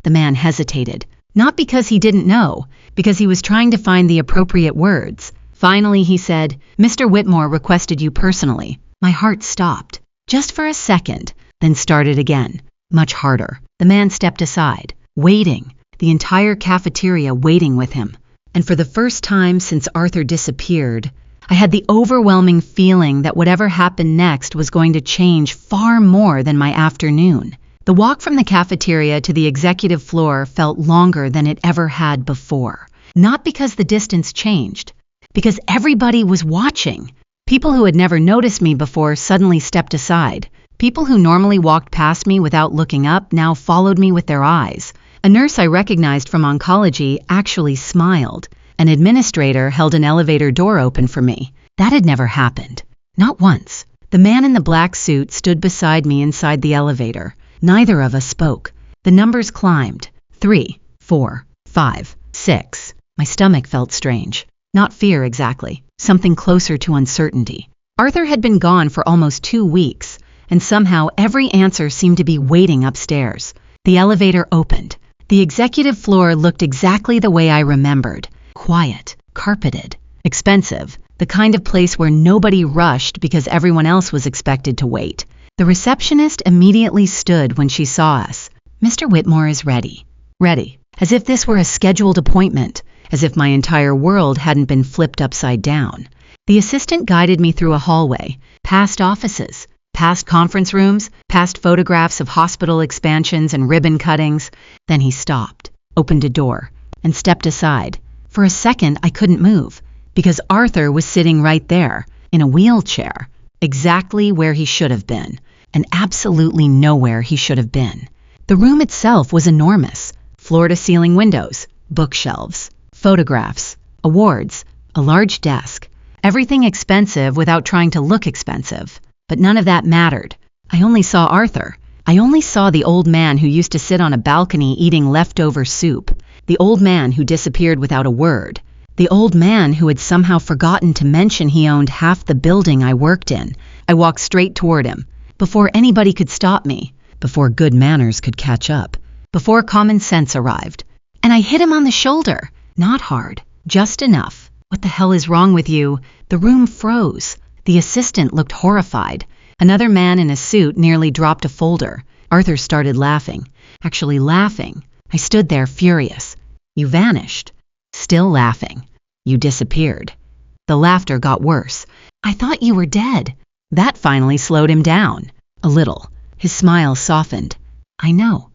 The man hesitated. Not because he didn't know, because he was trying to find the appropriate words. Finally, he said, Mr. Whitmore requested you personally. My heart stopped, just for a second, then started again, much harder. The man stepped aside, waiting, the entire cafeteria waiting with him. And for the first time since Arthur disappeared, I had the overwhelming feeling that whatever happened next was going to change far more than my afternoon. The walk from the cafeteria to the executive floor felt longer than it ever had before. Not because the distance changed, because everybody was watching. People who had never noticed me before suddenly stepped aside. People who normally walked past me without looking up now followed me with their eyes. A nurse I recognized from oncology actually smiled. An administrator held an elevator door open for me. That had never happened. Not once. The man in the black suit stood beside me inside the elevator. Neither of us spoke. The numbers climbed. 3, 4, 5, 6. My stomach felt strange. Not fear exactly, something closer to uncertainty. Arthur had been gone for almost 2 weeks, and somehow every answer seemed to be waiting upstairs. The elevator opened. The executive floor looked exactly the way I remembered. Quiet, carpeted, expensive, the kind of place where nobody rushed because everyone else was expected to wait. The receptionist immediately stood when she saw us. Mr. Whitmore is ready. Ready, as if this were a scheduled appointment. As if my entire world hadn't been flipped upside down. The assistant guided me through a hallway, past offices, past conference rooms, past photographs of hospital expansions and ribbon cuttings. Then he stopped, opened a door, and stepped aside. For a second, I couldn't move, because Arthur was sitting right there, in a wheelchair, exactly where he should have been, and absolutely nowhere he should have been. The room itself was enormous, floor-to-ceiling windows, bookshelves, photographs, awards, a large desk, everything expensive without trying to look expensive. But none of that mattered. I only saw Arthur. I only saw the old man who used to sit on a balcony eating leftover soup, the old man who disappeared without a word, the old man who had somehow forgotten to mention he owned half the building I worked in. I walked straight toward him, before anybody could stop me, before good manners could catch up, before common sense arrived. And I hit him on the shoulder. Not hard, just enough. What the hell is wrong with you? The room froze. The assistant looked horrified. Another man in a suit nearly dropped a folder. Arthur started laughing. Actually laughing. I stood there furious. You vanished. Still laughing. You disappeared. The laughter got worse. I thought you were dead. That finally slowed him down. A little. His smile softened. I know.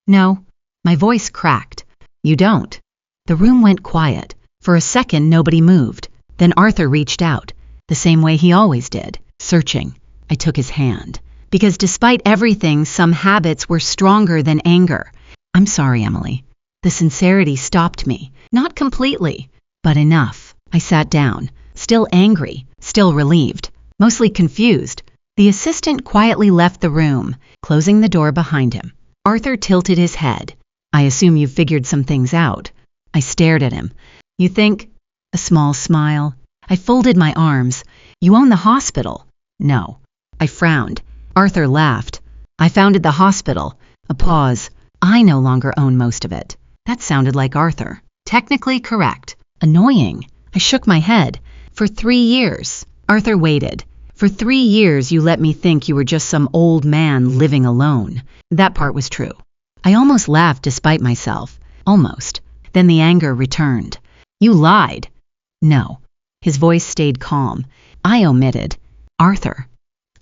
No. My voice cracked. You don't. The room went quiet. For a second, nobody moved. Then Arthur reached out. the same way he always did, searching. I took his hand. Because despite everything, some habits were stronger than anger. I'm sorry, Emily. The sincerity stopped me. Not completely, but enough. I sat down, still angry, still relieved, mostly confused. The assistant quietly left the room, closing the door behind him. Arthur tilted his head. I assume you've figured some things out. I stared at him. You think? A small smile. I folded my arms. You own the hospital. No. I frowned. Arthur laughed. I founded the hospital. A pause. I no longer own most of it. That sounded like Arthur. Technically correct. Annoying. I shook my head. For 3 years. Arthur waited. For 3 years you let me think you were just some old man living alone. That part was true. I almost laughed despite myself. Almost. Then the anger returned. You lied. No. His voice stayed calm. I omitted. Arthur.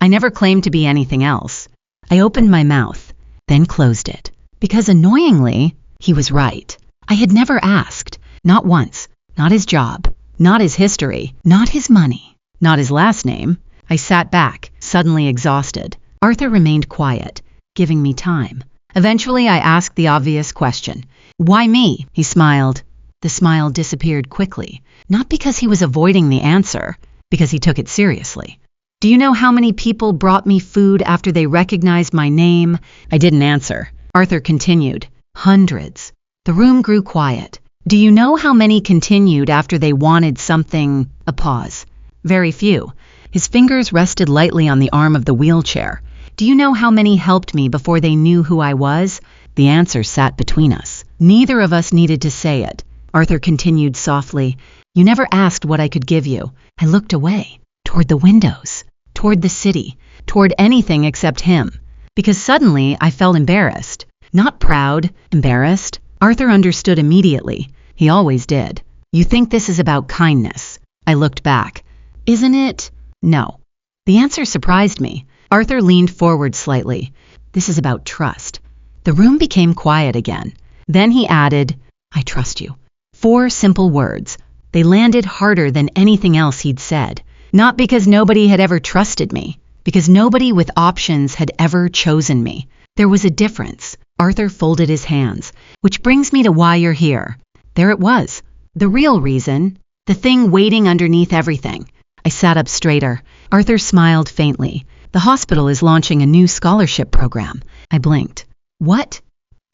I never claimed to be anything else. I opened my mouth, then closed it. Because annoyingly, he was right. I had never asked. Not once. Not his job. Not his history. Not his money. Not his last name. I sat back, suddenly exhausted. Arthur remained quiet, giving me time. Eventually, I asked the obvious question. Why me? He smiled. The smile disappeared quickly. Not because he was avoiding the answer, because he took it seriously. Do you know how many people brought me food after they recognized my name? I didn't answer. Arthur continued. Hundreds. The room grew quiet. Do you know how many continued after they wanted something? A pause. Very few. His fingers rested lightly on the arm of the wheelchair. Do you know how many helped me before they knew who I was? The answer sat between us. Neither of us needed to say it. Arthur continued softly. You never asked what I could give you. I looked away, toward the windows, toward the city, toward anything except him. Because suddenly I felt embarrassed. Not proud, embarrassed. Arthur understood immediately. He always did. You think this is about kindness. I looked back. Isn't it? No. The answer surprised me. Arthur leaned forward slightly. This is about trust. The room became quiet again. Then he added, I trust you. 4 simple words. They landed harder than anything else he'd said. Not because nobody had ever trusted me, because nobody with options had ever chosen me. There was a difference. Arthur folded his hands. Which brings me to why you're here. There it was. The real reason. The thing waiting underneath everything. I sat up straighter. Arthur smiled faintly. The hospital is launching a new scholarship program. I blinked. What?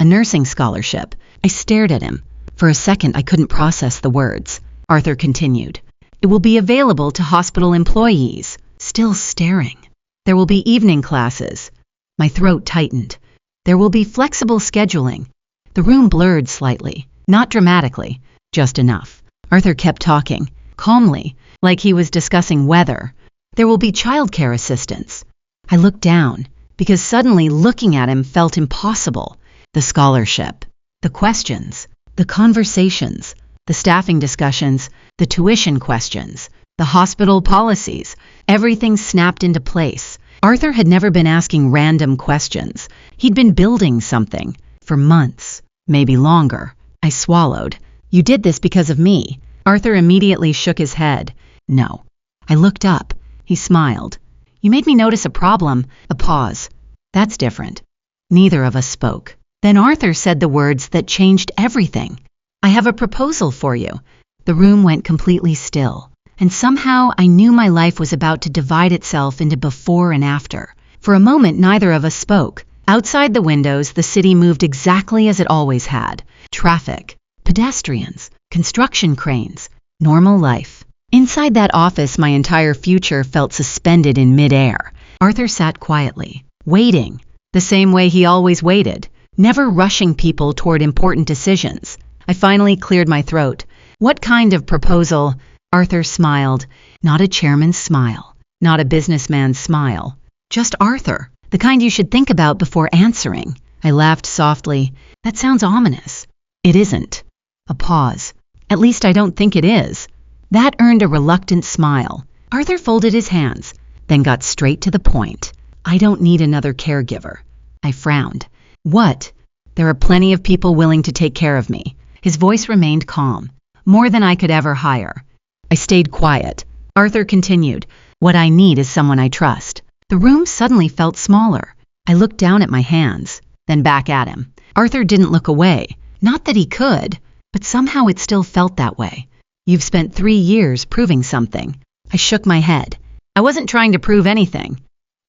A nursing scholarship. I stared at him. For a second, I couldn't process the words. Arthur continued. It will be available to hospital employees. Still staring. There will be evening classes. My throat tightened. There will be flexible scheduling. The room blurred slightly. Not dramatically. Just enough. Arthur kept talking. Calmly. Like he was discussing weather. There will be childcare assistance. I looked down, because suddenly looking at him felt impossible. The scholarship, the questions, the conversations, the staffing discussions, the tuition questions, the hospital policies, everything snapped into place. Arthur had never been asking random questions. He'd been building something for months, maybe longer. I swallowed. You did this because of me. Arthur immediately shook his head. No. I looked up. He smiled. You made me notice a problem. A pause. That's different. Neither of us spoke. Then Arthur said the words that changed everything. I have a proposal for you. The room went completely still. And somehow I knew my life was about to divide itself into before and after. For a moment, neither of us spoke. Outside the windows, the city moved exactly as it always had. Traffic, pedestrians, construction cranes, normal life. Inside that office, my entire future felt suspended in midair. Arthur sat quietly, waiting, the same way he always waited, never rushing people toward important decisions. I finally cleared my throat. What kind of proposal? Arthur smiled. Not a chairman's smile, not a businessman's smile. Just Arthur, the kind you should think about before answering. I laughed softly. That sounds ominous. It isn't. A pause. At least I don't think it is. That earned a reluctant smile. Arthur folded his hands, then got straight to the point. I don't need another caregiver. I frowned. What? There are plenty of people willing to take care of me. His voice remained calm. More than I could ever hire. I stayed quiet. Arthur continued. What I need is someone I trust. The room suddenly felt smaller. I looked down at my hands, then back at him. Arthur didn't look away. Not that he could, but somehow it still felt that way. You've spent 3 years proving something. I shook my head. I wasn't trying to prove anything.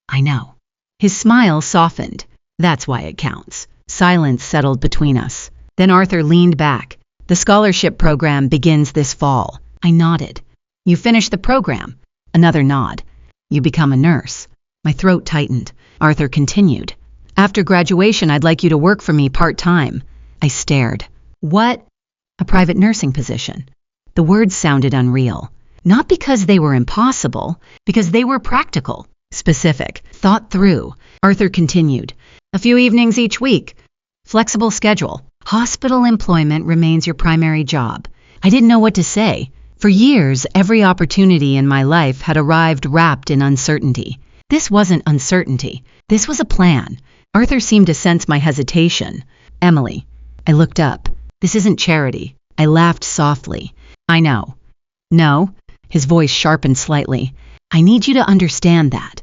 I know. His smile softened. That's why it counts. Silence settled between us. Then Arthur leaned back. The scholarship program begins this fall. I nodded. You finish the program. Another nod. You become a nurse. My throat tightened. Arthur continued. After graduation, I'd like you to work for me part-time. I stared. What? A private nursing position. The words sounded unreal. Not because they were impossible, because they were practical, specific, thought through. Arthur continued. A few evenings each week. Flexible schedule. Hospital employment remains your primary job. I didn't know what to say. For years, every opportunity in my life had arrived wrapped in uncertainty. This wasn't uncertainty. This was a plan. Arthur seemed to sense my hesitation. Emily. I looked up. This isn't charity. I laughed softly. I know. No. His voice sharpened slightly. I need you to understand that.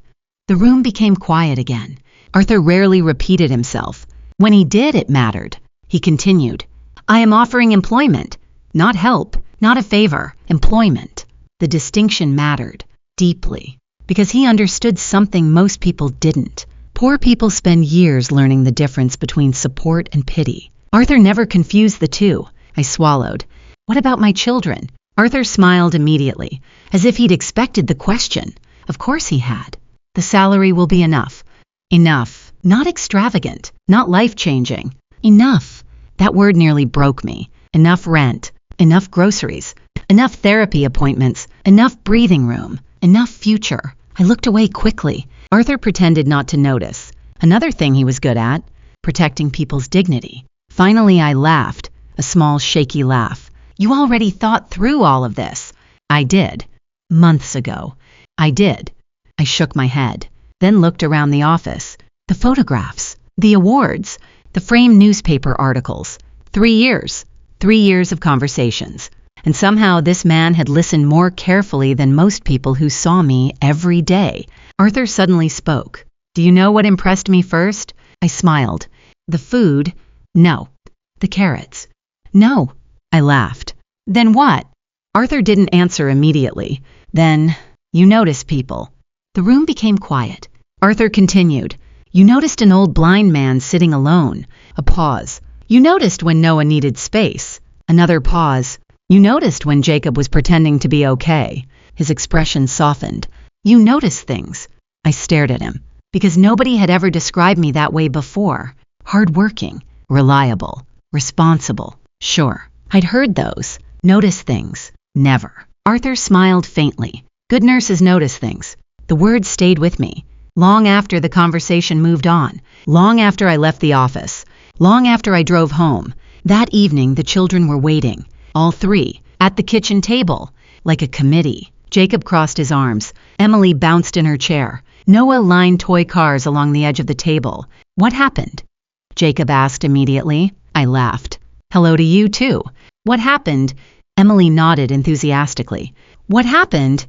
The room became quiet again. Arthur rarely repeated himself. When he did, it mattered. He continued. I am offering employment. Not help. Not a favor. Employment. The distinction mattered. Deeply. Because he understood something most people didn't. Poor people spend years learning the difference between support and pity. Arthur never confused the two. I swallowed. What about my children? Arthur smiled immediately, as if he'd expected the question. Of course he had. The salary will be enough. Enough. Not extravagant. Not life-changing. Enough. That word nearly broke me. Enough rent. Enough groceries. Enough therapy appointments. Enough breathing room. Enough future. I looked away quickly. Arthur pretended not to notice. Another thing he was good at, protecting people's dignity. Finally, I laughed, a small, shaky laugh. You already thought through all of this. I did. Months ago. I did. I shook my head, then looked around the office. The photographs, the awards, the framed newspaper articles. 3 years. 3 years of conversations. And somehow this man had listened more carefully than most people who saw me every day. Arthur suddenly spoke. Do you know what impressed me first? I smiled. The food? No. The carrots? No. I laughed. Then what? Arthur didn't answer immediately. Then, you notice people. The room became quiet. Arthur continued. You noticed an old blind man sitting alone. A pause. You noticed when Noah needed space. Another pause. You noticed when Jacob was pretending to be okay. His expression softened. You notice things. I stared at him, because nobody had ever described me that way before. Hardworking, reliable, responsible. Sure, I'd heard those. Notice things. Never. Arthur smiled faintly. Good nurses notice things. The words stayed with me. Long after the conversation moved on. Long after I left the office. Long after I drove home. That evening, the children were waiting. All 3, at the kitchen table, like a committee. Jacob crossed his arms. Emily bounced in her chair. Noah lined toy cars along the edge of the table. What happened? Jacob asked immediately. I laughed. Hello to you too. What happened? Emily nodded enthusiastically. What happened?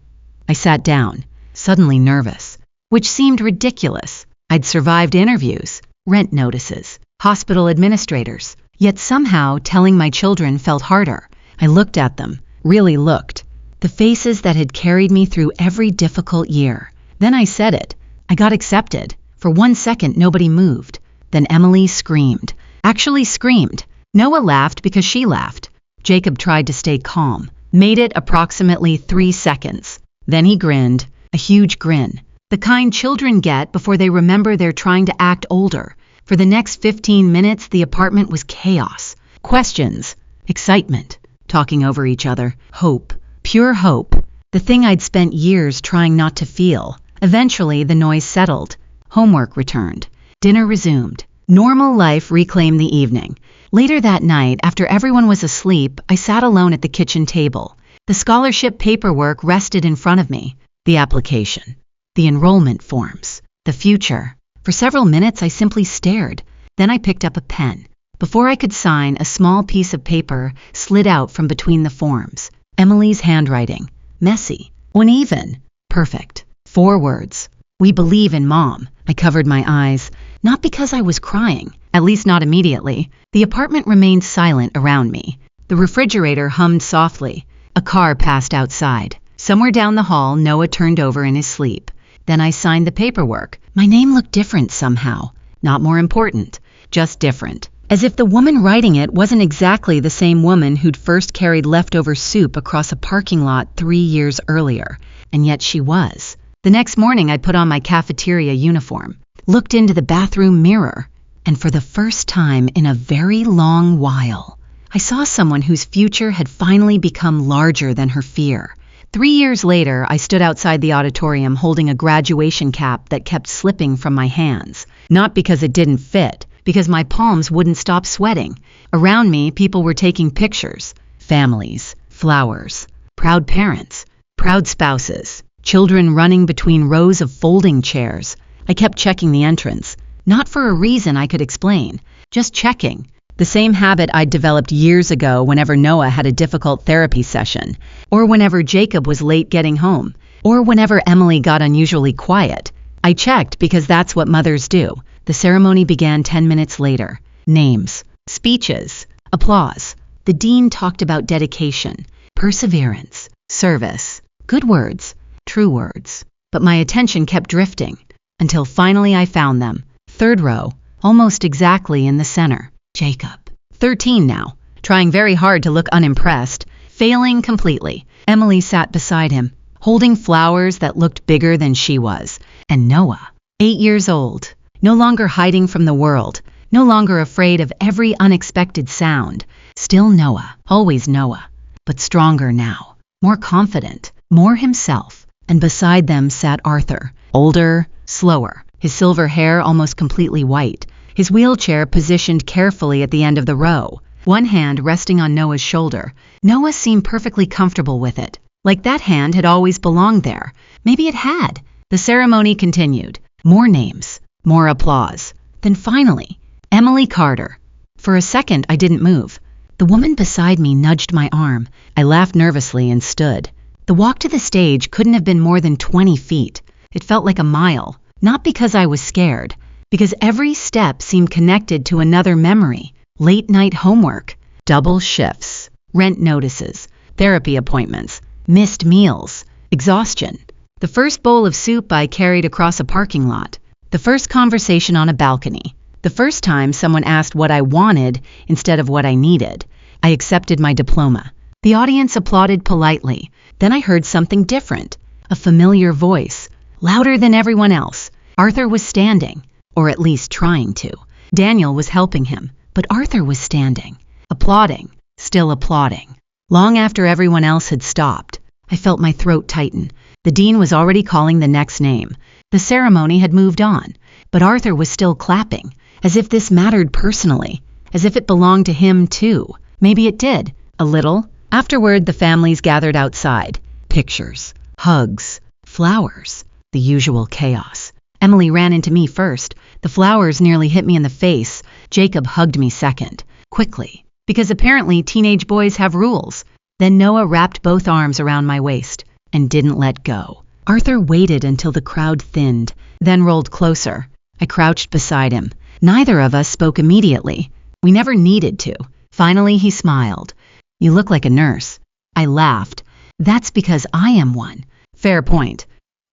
I sat down, suddenly nervous, which seemed ridiculous. I'd survived interviews, rent notices, hospital administrators, yet somehow telling my children felt harder. I looked at them, really looked. The faces that had carried me through every difficult year. Then I said it. I got accepted. For 1 second, nobody moved. Then Emily screamed. Actually screamed. Noah laughed because she laughed. Jacob tried to stay calm. Made it approximately 3 seconds. Then he grinned. A huge grin. The kind children get before they remember they're trying to act older. For the next 15 minutes, the apartment was chaos. Questions. Excitement. Talking over each other. Hope. Pure hope. The thing I'd spent years trying not to feel. Eventually, the noise settled. Homework returned. Dinner resumed. Normal life reclaimed the evening. Later that night, after everyone was asleep, I sat alone at the kitchen table. The scholarship paperwork rested in front of me. The application. The enrollment forms. The future. For several minutes, I simply stared. Then I picked up a pen. Before I could sign, a small piece of paper slid out from between the forms. Emily's handwriting. Messy. Uneven. Perfect. 4 words. We believe in Mom. I covered my eyes, not because I was crying, at least not immediately. The apartment remained silent around me. The refrigerator hummed softly. A car passed outside. Somewhere down the hall, Noah turned over in his sleep. Then I signed the paperwork. My name looked different somehow. Not more important, just different. As if the woman writing it wasn't exactly the same woman who'd first carried leftover soup across a parking lot 3 years earlier. And yet she was. The next morning I put on my cafeteria uniform, looked into the bathroom mirror, and for the first time in a very long while, I saw someone whose future had finally become larger than her fear. 3 years later, I stood outside the auditorium holding a graduation cap that kept slipping from my hands. Not because it didn't fit, because my palms wouldn't stop sweating. Around me, people were taking pictures. Families, flowers, proud parents, proud spouses, children running between rows of folding chairs. I kept checking the entrance, not for a reason I could explain, just checking. The same habit I'd developed years ago whenever Noah had a difficult therapy session, or whenever Jacob was late getting home, or whenever Emily got unusually quiet. I checked because that's what mothers do. The ceremony began 10 minutes later. Names, speeches, applause. The dean talked about dedication, perseverance, service, good words, true words. But my attention kept drifting, until finally I found them. 3rd row, almost exactly in the center. Jacob. 13 now, trying very hard to look unimpressed, failing completely. Emily sat beside him, holding flowers that looked bigger than she was. And Noah, 8 years old, no longer hiding from the world, no longer afraid of every unexpected sound. Still Noah, always Noah, but stronger now, more confident, more himself. And beside them sat Arthur, older, slower, his silver hair almost completely white, his wheelchair positioned carefully at the end of the row, one hand resting on Noah's shoulder. Noah seemed perfectly comfortable with it, like that hand had always belonged there. Maybe it had. The ceremony continued. More names, more applause. Then finally, Emily Carter. For a second, I didn't move. The woman beside me nudged my arm. I laughed nervously and stood. The walk to the stage couldn't have been more than 20 feet. It felt like a mile, not because I was scared, because every step seemed connected to another memory. Late night homework, double shifts, rent notices, therapy appointments, missed meals, exhaustion. The first bowl of soup I carried across a parking lot. The first conversation on a balcony. The first time someone asked what I wanted instead of what I needed. I accepted my diploma. The audience applauded politely. Then I heard something different. A familiar voice, louder than everyone else. Arthur was standing. Or at least trying to. Daniel was helping him, but Arthur was standing, applauding, still applauding. Long after everyone else had stopped, I felt my throat tighten. The dean was already calling the next name. The ceremony had moved on, but Arthur was still clapping, as if this mattered personally, as if it belonged to him too. Maybe it did, a little. Afterward, the families gathered outside. Pictures, hugs, flowers, the usual chaos. Emily ran into me first. The flowers nearly hit me in the face. Jacob hugged me second, quickly, because apparently teenage boys have rules. Then Noah wrapped both arms around my waist and didn't let go. Arthur waited until the crowd thinned, then rolled closer. I crouched beside him. Neither of us spoke immediately. We never needed to. Finally, he smiled. "You look like a nurse." I laughed. "That's because I am one." Fair point.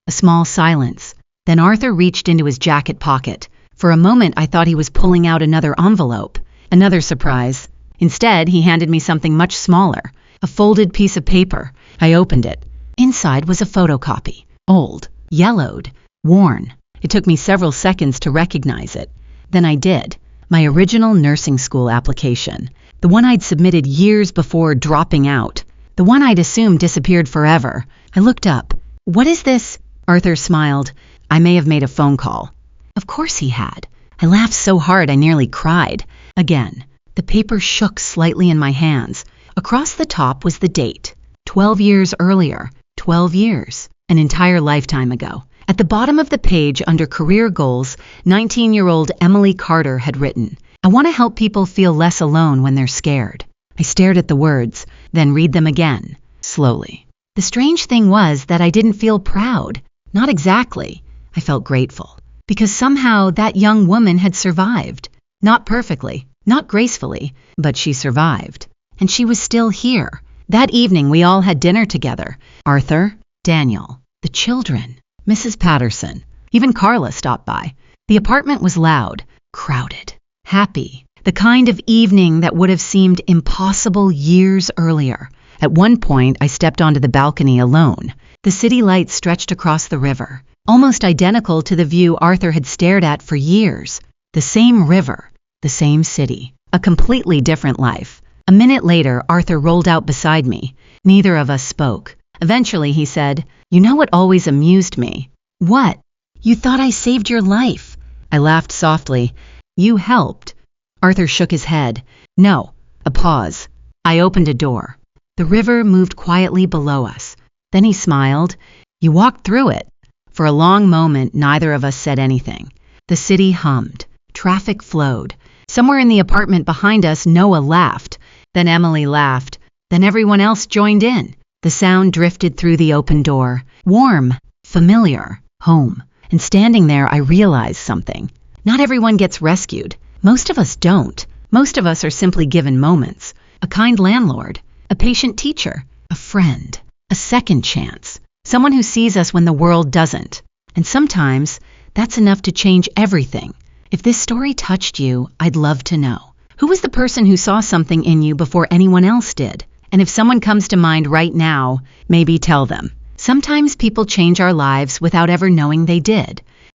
A small silence. Then Arthur reached into his jacket pocket. For a moment, I thought he was pulling out another envelope. Another surprise. Instead, he handed me something much smaller. A folded piece of paper. I opened it. Inside was a photocopy. Old, yellowed, worn. It took me several seconds to recognize it. Then I did. My original nursing school application. The one I'd submitted years before dropping out. The one I'd assumed disappeared forever. I looked up. "What is this?" Arthur smiled. I may have made a phone call. Of course he had. I laughed so hard I nearly cried. Again, the paper shook slightly in my hands. Across the top was the date. 12 years earlier. 12 years. An entire lifetime ago. At the bottom of the page, under career goals, 19-year-old Emily Carter had written, "I want to help people feel less alone when they're scared." I stared at the words, then read them again, slowly. The strange thing was that I didn't feel proud. Not exactly. I felt grateful. Because somehow that young woman had survived. Not perfectly, not gracefully, but she survived. And she was still here. That evening we all had dinner together. Arthur, Daniel, the children, Mrs. Patterson, even Carla stopped by. The apartment was loud, crowded, happy. The kind of evening that would have seemed impossible years earlier. At one point, I stepped onto the balcony alone. The city lights stretched across the river, almost identical to the view Arthur had stared at for years. The same river, the same city, a completely different life. A minute later, Arthur rolled out beside me. Neither of us spoke. Eventually, he said, "You know what always amused me?" "What?" "You thought I saved your life." I laughed softly. "You helped." Arthur shook his head. "No." A pause. I opened a door. The river moved quietly below us. Then he smiled. "You walked through it." For a long moment, neither of us said anything. The city hummed. Traffic flowed. Somewhere in the apartment behind us, Noah laughed. Then Emily laughed. Then everyone else joined in. The sound drifted through the open door. Warm, familiar, home. And standing there, I realized something. Not everyone gets rescued. Most of us don't. Most of us are simply given moments. A kind landlord, a patient teacher, a friend, a second chance. Someone who sees us when the world doesn't. And sometimes, that's enough to change everything. If this story touched you, I'd love to know. Who was the person who saw something in you before anyone else did? And if someone comes to mind right now, maybe tell them. Sometimes people change our lives without ever knowing they did.